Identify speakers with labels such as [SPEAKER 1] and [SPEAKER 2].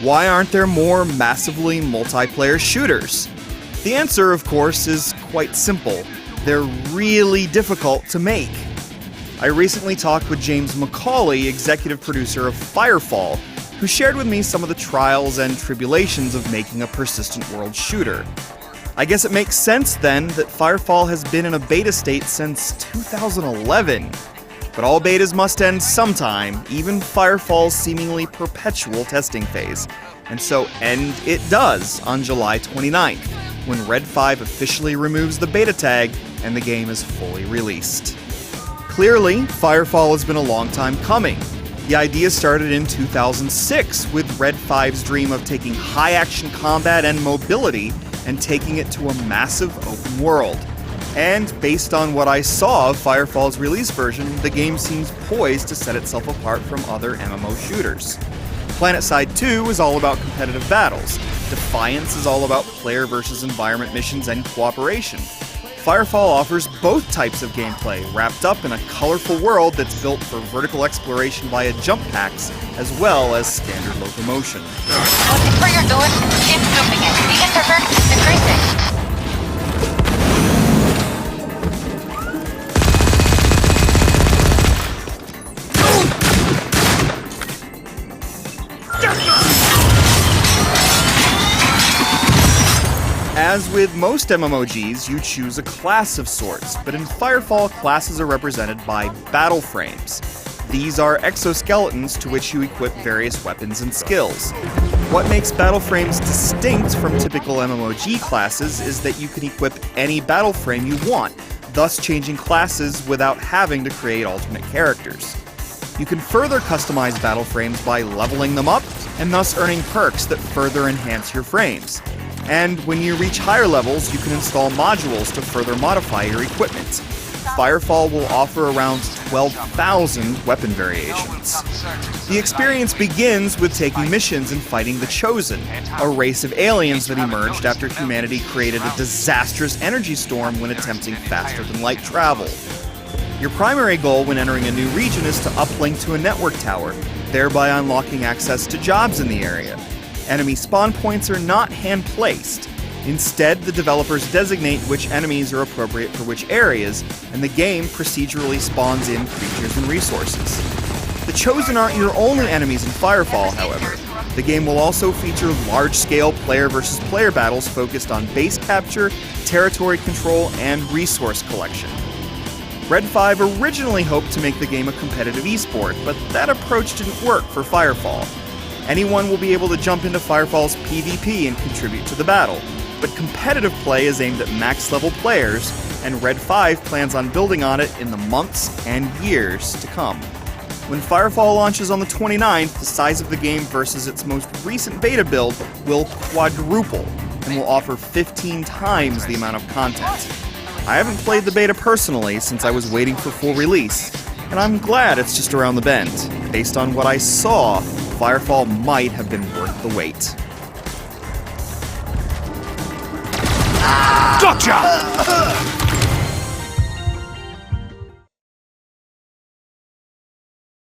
[SPEAKER 1] Why aren't there more massively multiplayer shooters? The answer, of course, is quite simple. They're really difficult to make. I recently talked with James McCauley, executive producer of FireFall, who shared with me some of the trials and tribulations of making a persistent world shooter. I guess it makes sense then that FireFall has been in a beta state since 2011. But all betas must end sometime, even FireFall's seemingly perpetual testing phase. And so end it does on July 29th, when Red 5 officially removes the beta tag and the game is fully released. Clearly, FireFall has been a long time coming. The idea started in 2006 with Red 5's dream of taking high-action combat and mobility and taking it to a massive open world. And based on what I saw of FireFall's release version, the game seems poised to set itself apart from other MMO shooters. PlanetSide 2 is all about competitive battles. Defiance is all about player versus environment missions and cooperation. FireFall offers both types of gameplay, wrapped up in a colorful world that's built for vertical exploration via jump packs, as well as standard locomotion.
[SPEAKER 2] Whatever you're doing, keep doing it. The introvert is decreasing.
[SPEAKER 1] As with most MMOGs, you choose a class of sorts, but in FireFall, classes are represented by battle frames. These are exoskeletons to which you equip various weapons and skills. What makes battle frames distinct from typical MMOG classes is that you can equip any battle frame you want, thus changing classes without having to create alternate characters. You can further customize battle frames by leveling them up, and thus earning perks that further enhance your frames. And when you reach higher levels, you can install modules to further modify your equipment. FireFall will offer around 12,000 weapon variations. The experience begins with taking missions and fighting the Chosen, a race of aliens that emerged after humanity created a disastrous energy storm when attempting faster-than-light travel. Your primary goal when entering a new region is to uplink to a network tower, thereby unlocking access to jobs in the area. Enemy spawn points are not hand-placed. Instead, the developers designate which enemies are appropriate for which areas, and the game procedurally spawns in creatures and resources. The Chosen aren't your only enemies in FireFall, however. The game will also feature large-scale player-versus-player battles focused on base capture, territory control, and resource collection. Red 5 originally hoped to make the game a competitive esport, but that approach didn't work for FireFall. Anyone will be able to jump into FireFall's PvP and contribute to the battle, but competitive play is aimed at max-level players, and Red 5 plans on building on it in the months and years to come. When FireFall launches on the 29th, the size of the game versus its most recent beta build will quadruple, and will offer 15 times the amount of content. I haven't played the beta personally since I was waiting for full release, and I'm glad it's just around the bend. Based on what I saw, FireFall might have been worth the wait.
[SPEAKER 3] Gotcha!